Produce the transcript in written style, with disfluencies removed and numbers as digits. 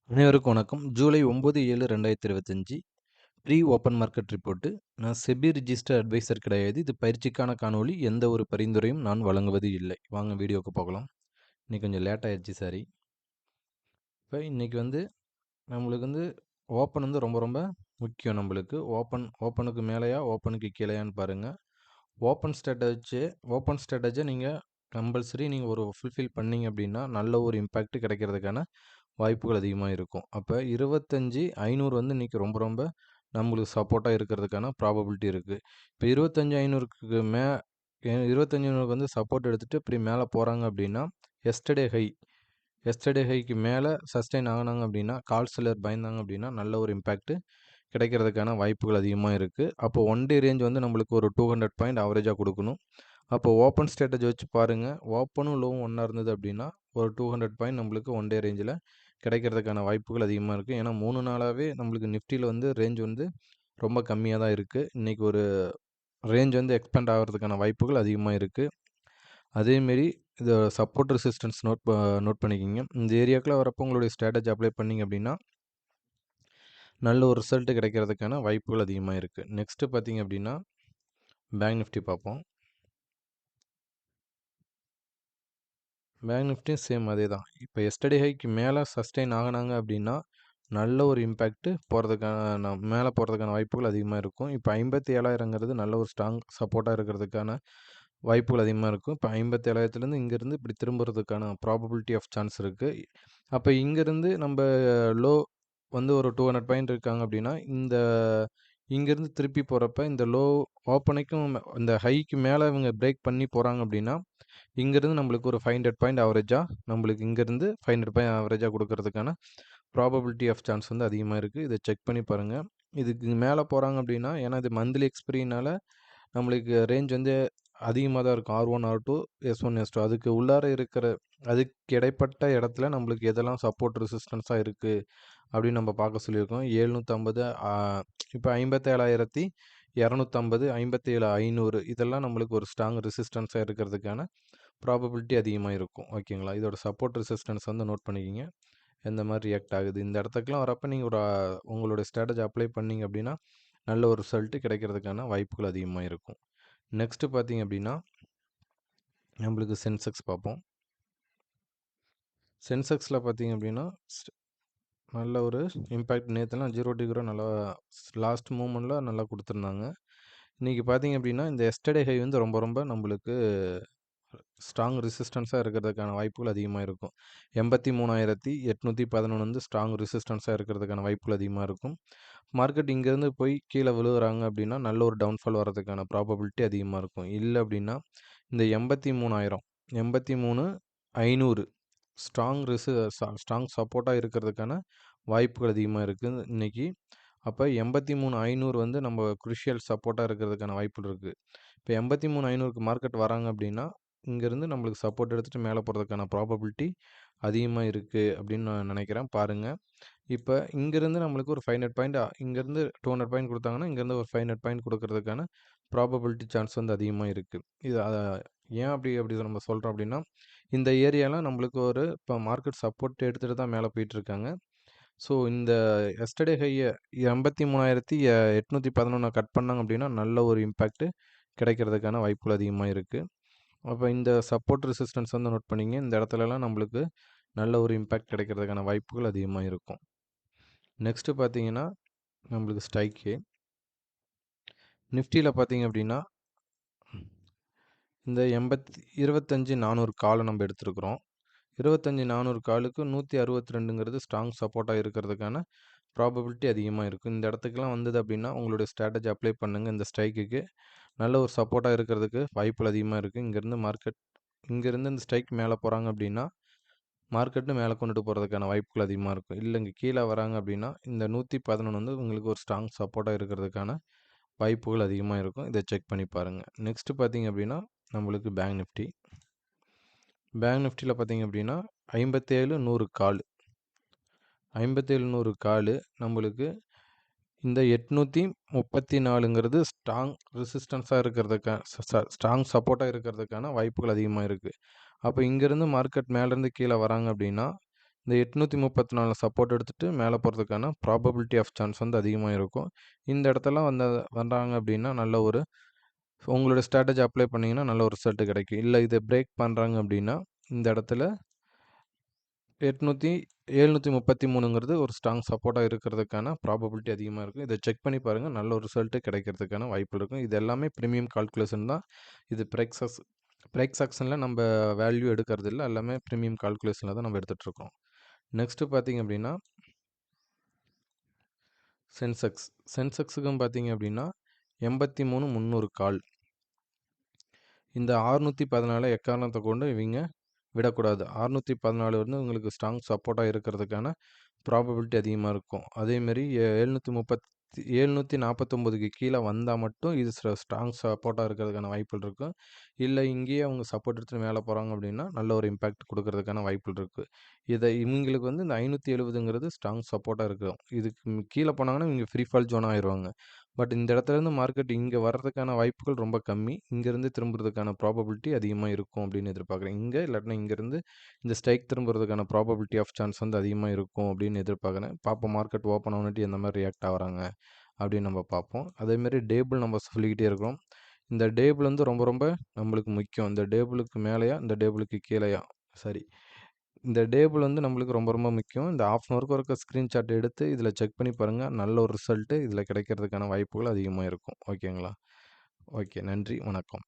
அனைவருக்கும் வணக்கம். July 9/7/2025 pre open market report. நான் செபி ரிஜிஸ்டர் அட்வைசர் கிடையாது. இது பயிற்சிக்கான காணொளி. எந்த ஒரு பரிந்துரையும் நான் வழங்குவது இல்லை. வாங்க வீடியோக்கு போகலாம். இன்னைக்கு கொஞ்சம் லேட் ஆயிடுச்சு சாரி. இப்போ இன்னைக்கு நம்மளுக்கு ஓப்பன் ரொம்ப ரொம்ப முக்கியம் நம்மளுக்கு. ஓப்பனுக்கு மேலேயா, ஓப்பனுக்கு கீழேயான்னு பாருங்கள். ஓப்பன் ஸ்ட்ராட்டஜியை நீங்கள் கம்பல்சரி நீங்கள் ஒரு ஃபுல்ஃபில் பண்ணீங்க அப்படின்னா நல்ல ஒரு இம்பேக்ட் கிடைக்கிறதுக்கான வாய்ப்புகள் அதிகமாக இருக்கும். அப்போ 25,500 இன்றைக்கி ரொம்ப ரொம்ப நம்மளுக்கு சப்போர்ட்டாக இருக்கிறதுக்கான ப்ராபபிலிட்டி இருக்குது. இப்போ 25,500க்கு 25,500க்கு சப்போர்ட் எடுத்துகிட்டு இப்படி மேலே போகிறாங்க அப்படின்னா எஸ்டர்டே ஹைக்கு மேலே சஸ்டெயின் ஆகினாங்க அப்படின்னா கால் செல்லர் பயந்தாங்க அப்படின்னா நல்ல ஒரு இம்பேக்ட்டு கிடைக்கிறதுக்கான வாய்ப்புகள் அதிகமாக இருக்குது. அப்போ ஒன் டே ரேஞ்ச் நம்மளுக்கு ஒரு 200 பாயிண்ட் ஆவரேஜாக கொடுக்கணும். அப்போ ஓப்பன் ஸ்ட்ராட்டஜி வச்சு பாருங்கள். ஓப்பனும் லோவும் ஒன்றா இருந்தது அப்படின்னா ஒரு 200 பாயிண்ட் நம்மளுக்கு ஒன் டே ரேஞ்சில் கிடைக்கிறதுக்கான வாய்ப்புகள் அதிகமாக இருக்குது. ஏன்னா 3 நாளாகவே நம்மளுக்கு நிஃப்டியில் ரேஞ்ச் ரொம்ப கம்மியாக தான் இருக்குது. இன்றைக்கி ஒரு ரேஞ்ச் எக்ஸ்பேண்ட் ஆகிறதுக்கான வாய்ப்புகள் அதிகமாக இருக்குது. அதேமாரி இதை சப்போர்ட் ரெசிஸ்டன்ஸ் நோட் பண்ணிக்கிங்க. இந்த ஏரியாக்குள்ளே வரப்போ உங்களுடைய ஸ்ட்ராட்டஜி அப்ளை பண்ணிங்க அப்படின்னா நல்ல ஒரு ரிசல்ட் கிடைக்கிறதுக்கான வாய்ப்புகள் அதிகமாக இருக்குது. நெக்ஸ்ட்டு பார்த்திங்க அப்படின்னா பேங்க் நிஃப்டி பார்ப்போம். பேங்க் நிஃப்டியும் சேம் அதே தான். இப்போ எஸ்டர்டே ஹைக்கு மேலே சஸ்டெயின் ஆகினாங்க அப்படின்னா நல்ல ஒரு இம்பேக்ட்டு மேலே போகிறதுக்கான வாய்ப்புகள் அதிகமாக இருக்கும். இப்போ 57,000ங்கிறது நல்ல ஒரு ஸ்ட்ராங் சப்போர்ட்டாக இருக்கிறதுக்கான வாய்ப்புகள் அதிகமாக இருக்கும். இப்போ 57,000த்துலேருந்து இங்கேருந்து இப்படி திரும்புறதுக்கான ப்ராபபிலிட்டி ஆஃப் சான்ஸ் இருக்குது. அப்போ இங்கேருந்து நம்ம லோ ஒரு 200 பாயிண்ட் இருக்காங்க அப்படின்னா இங்கேருந்து திருப்பி போகிறப்ப இந்த லோ ஓப்பனுக்கும் இந்த ஹைக்கு மேலே இவங்க பிரேக் பண்ணி போகிறாங்க அப்படின்னா இங்கேருந்து நம்மளுக்கு ஒரு 500 பாயிண்ட் ஆவரேஜாக நம்மளுக்கு இங்கேருந்து 500 பாயிண்ட் ஆவரேஜாக கொடுக்கறதுக்கான ப்ராபபிலிட்டி ஆஃப் சான்ஸ் அதிகமாக இருக்குது. இதை செக் பண்ணி பாருங்கள். இதுக்கு மேலே போகிறாங்க அப்படின்னா ஏன்னா இது மந்த்லி எக்ஸ்பிரினால நம்மளுக்கு ரேஞ்ச் அதிகமாக தான் இருக்கும். R1 R2 S1 S2 அதுக்கு உள்ளார இருக்கிற அதுக்கு இடைப்பட்ட இடத்துல நம்மளுக்கு எதெல்லாம் சப்போர்ட் ரெசிஸ்டன்ஸாக இருக்குது அப்படின்னு நம்ம பார்க்க சொல்லியிருக்கோம். 750 இப்போ 57,250 57,500 இதெல்லாம் நம்மளுக்கு ஒரு ஸ்ட்ராங் ரெசிஸ்டன்ஸாக இருக்கிறதுக்கான ப்ராபபிலிட்டி அதிகமாக இருக்கும். ஓகேங்களா? இதோட சப்போர்ட் ரெசிஸ்டன்ஸ் நோட் பண்ணிக்கிங்க. எந்த மாதிரி ரியாக்ட் ஆகுது. இந்த இடத்துக்குலாம் வரப்போ நீங்கள் உங்களுடைய ஸ்ட்ராட்டஜி அப்ளை பண்ணிங்க அப்படின்னா நல்ல ஒரு ரிசல்ட்டு கிடைக்கிறதுக்கான வாய்ப்புகள் அதிகமாக இருக்கும். நெக்ஸ்ட்டு பார்த்தீங்க அப்படின்னா நம்மளுக்கு சென்செக்ஸ் பார்ப்போம். சென்செக்ஸில் பார்த்தீங்க அப்படின்னா நல்ல ஒரு இம்பேக்ட் நேற்றுலாம் 0 டிகிரி நல்லா லாஸ்ட் மூமெண்ட்டில் நல்லா கொடுத்துருந்தாங்க. இன்றைக்கி பார்த்தீங்க அப்படின்னா இந்த எஸ்டர்டே ஹை ரொம்ப ரொம்ப நம்மளுக்கு ஸ்ட்ராங் ரெசிஸ்டன்ஸாக இருக்கிறதுக்கான வாய்ப்புகள் அதிகமாக இருக்கும். 83,811 ஸ்ட்ராங் ரெசிஸ்டன்ஸாக இருக்கிறதுக்கான வாய்ப்புகள் அதிகமாக இருக்கும். மார்க்கெட் இங்கேருந்து போய் கீழே விழுகிறாங்க அப்படின்னா நல்ல ஒரு டவுன்ஃபால் வரதுக்கான ப்ராபபிலிட்டி அதிகமாக இருக்கும். இல்லை அப்படின்னா இந்த 83,500 ஸ்ட்ராங் சப்போர்ட்டாக இருக்கிறதுக்கான வாய்ப்புகள் அதிகமாக இருக்குது இன்றைக்கி. அப்போ 83,500 நம்ம குருஷியல் சப்போர்ட்டாக இருக்கிறதுக்கான வாய்ப்புகள் இருக்குது. இப்போ 83,500க்கு மார்க்கெட் வராங்க அப்படின்னா இங்கேருந்து நம்மளுக்கு சப்போர்ட் எடுத்துகிட்டு மேலே போகிறதுக்கான ப்ராபபிலிட்டி அதிகமாக இருக்குது அப்படின்னு நான் நினைக்கிறேன். பாருங்கள். இப்போ இங்கேருந்து நம்மளுக்கு ஒரு 500 பாயிண்ட் இங்கேருந்து 200 பாயிண்ட் கொடுத்தாங்கன்னா இங்கேருந்து ஒரு 500 பாயிண்ட் கொடுக்கறதுக்கான ப்ராபபிலிட்டி சான்ஸ் அதிகமாக இருக்குது. இது ஏன் அப்படி நம்ம சொல்கிறோம் அப்படின்னா இந்த ஏரியாலாம் நம்மளுக்கு இப்போ மார்க்கெட் சப்போர்ட் எடுத்துகிட்டு தான் மேலே போயிட்டுருக்காங்க. ஸோ இந்த எஸ்டர்டே ஹையை 53,811 கட் பண்ணாங்க அப்படின்னா நல்ல ஒரு இம்பேக்ட்டு கிடைக்கிறதுக்கான வாய்ப்புகள் அதிகமாக இருக்குது. அப்போ இந்த சப்போர்ட் ரெசிஸ்டன்ஸ் நோட் பண்ணிங்க. இந்த இடத்துலலாம் நம்மளுக்கு நல்ல ஒரு இம்பேக்ட் கிடைக்கிறதுக்கான வாய்ப்புகள் அதிகமாக இருக்கும். நெக்ஸ்ட்டு பார்த்தீங்கன்னா நம்மளுக்கு ஸ்ட்ரைக்கு நிஃப்டியில் பார்த்தீங்க அப்படின்னா இந்த 25,400 காலை நம்ம எடுத்துருக்குறோம். 25,400 காலுக்கு 162ங்கிறது ஸ்ட்ராங் சப்போர்ட்டாக இருக்கிறதுக்கான ப்ராபபிலிட்டி அதிகமாக இருக்கும். இந்த இடத்துக்குலாம் வந்தது அப்படின்னா உங்களுடைய ஸ்ட்ராட்டஜி அப்ளை பண்ணுங்கள். இந்த ஸ்ட்ரைக்குக்கு நல்ல ஒரு சப்போர்ட்டாக இருக்கிறதுக்கு வாய்ப்புகள் அதிகமாக இருக்குது. இங்கேருந்து இந்த ஸ்ட்ரைக் மேலே போகிறாங்க அப்படின்னா மார்க்கெட்டு மேலே கொண்டுட்டு போகிறதுக்கான வாய்ப்புகள் அதிகமாக இருக்கும். இல்லை இங்கே கீழே வராங்க அப்படின்னா இந்த 111 உங்களுக்கு ஒரு ஸ்ட்ராங் சப்போர்ட்டாக இருக்கிறதுக்கான வாய்ப்புகள் அதிகமாக இருக்கும். இதை செக் பண்ணி பாருங்கள். நெக்ஸ்ட்டு பார்த்தீங்க அப்படின்னா நம்மளுக்கு பேங்க் நிஃப்டியில் பார்த்தீங்க அப்படின்னா 57,100 கால் 57,100 கால் நம்மளுக்கு இந்த 834ங்கிறது ஸ்ட்ராங் ரெசிஸ்டன்ஸாக ஸ்ட்ராங் சப்போர்ட்டாக இருக்கிறதுக்கான வாய்ப்புகள் அதிகமாக இருக்குது. அப்போ இங்கேருந்து மார்க்கெட் மேலேருந்து கீழே வராங்க அப்படின்னா இந்த 834 சப்போர்ட் எடுத்துட்டு மேலே போகிறதுக்கான ப்ராபபிலிட்டி ஆஃப் சான்ஸ் வந்து அதிகமாக இருக்கும். இந்த இடத்தெல்லாம் வந்தாங்க அப்படின்னா நல்ல ஒரு உங்களோட ஸ்ட்ராட்டஜி அப்ளை பண்ணிங்கன்னா நல்ல ஒரு ரிசல்ட் கிடைக்கும். இல்லை இதை பிரேக் பண்ணுறாங்க அப்படின்னா இந்த இடத்துல 733ங்கிறது ஒரு ஸ்ட்ராங் சப்போர்ட்டாக இருக்கிறதுக்கான ப்ராபபிலிட்டி அதிகமாக இருக்கும். இதை செக் பண்ணி பாருங்கள், நல்ல ஒரு ரிசல்ட்டு கிடைக்கிறதுக்கான வாய்ப்பு இருக்கும். இது எல்லாமே ப்ரீமியம் கால்குலேஷன் தான். இது ப்ரைஸ் ஆக்ஷனில் நம்ம வேல்யூ எடுக்கிறது இல்லை, எல்லாமே ப்ரீமியம் கால்குலேஷனில் தான் நம்ம எடுத்துகிட்ருக்கோம். நெக்ஸ்ட்டு பார்த்தீங்க அப்படின்னா சென்செக்ஸுக்கும் பார்த்தீங்க அப்படின்னா 83,300 கால். இந்த 614 எக்காரணத்தை கொண்டு இவங்க விடக்கூடாது. 614 வந்து உங்களுக்கு ஸ்ட்ராங் சப்போர்ட்டாக இருக்கிறதுக்கான ப்ராபபிலிட்டி அதிகமாக இருக்கும். அதேமாரி 749க்கு கீழே வந்தால் மட்டும் இது ஸ்ட்ராங் சப்போர்ட்டாக இருக்கிறதுக்கான வாய்ப்புகள் இருக்கும். இல்லை இங்கேயே அவங்க சப்போர்ட் எடுத்துகிட்டு மேலே போகிறாங்க அப்படின்னா நல்ல ஒரு இம்பேக்ட் கொடுக்கறதுக்கான வாய்ப்புகள் இருக்குது. இவங்களுக்கு வந்து இந்த 570ங்கிறது ஸ்ட்ராங் சப்போர்ட்டாக இருக்கும். இதுக்கு கீழே போனாங்கன்னா இவங்க ஃப்ரீ ஃபால் ஜோன் ஆயிடுவாங்க. பட் இந்த இடத்துலேருந்து மார்க்கெட் இங்கே வர்றதுக்கான வாய்ப்புகள் ரொம்ப கம்மி. இங்கேருந்து திரும்புறதுக்கான ப்ராபபிலிட்டி அதிகமாக இருக்கும் அப்படின்னு எதிர்பார்க்குறேன். இங்கே இல்லாட்டினா இங்கேருந்து இந்த ஸ்ட்ரைக் திரும்புறதுக்கான ப்ராபபிலிட்டி ஆஃப் சான்ஸ் வந்து அதிகமாக இருக்கும் அப்படின்னு எதிர்பார்க்குறேன். பார்ப்போம் மார்க்கெட் ஓப்பன் ஆனட்டு எந்த மாதிரி ரியாக்ட் ஆகுறாங்க அப்படின்னு நம்ம பார்ப்போம். அதேமாரி டேபிள் நம்ம சொல்லிக்கிட்டே இருக்கிறோம். இந்த டேபிள் வந்து ரொம்ப ரொம்ப நம்மளுக்கு முக்கியம். இந்த டேபிளுக்கு மேலேயா இந்த டேபிளுக்கு கீழேயா சரி இந்த டேபிள் வந்து நம்மளுக்கு ரொம்ப ரொம்ப முக்கியம். இந்த ஹாஃப் அன் ஹவருக்கு ஒருக்க ஸ்க்ரீன்ஷாட் எடுத்து இதில் செக் பண்ணி பாருங்கள். நல்ல ஒரு ரிசல்ட்டு இதில் கிடைக்கிறதுக்கான வாய்ப்புகள் அதிகமாக இருக்கும். ஓகேங்களா? ஓகே. நன்றி. வணக்கம்.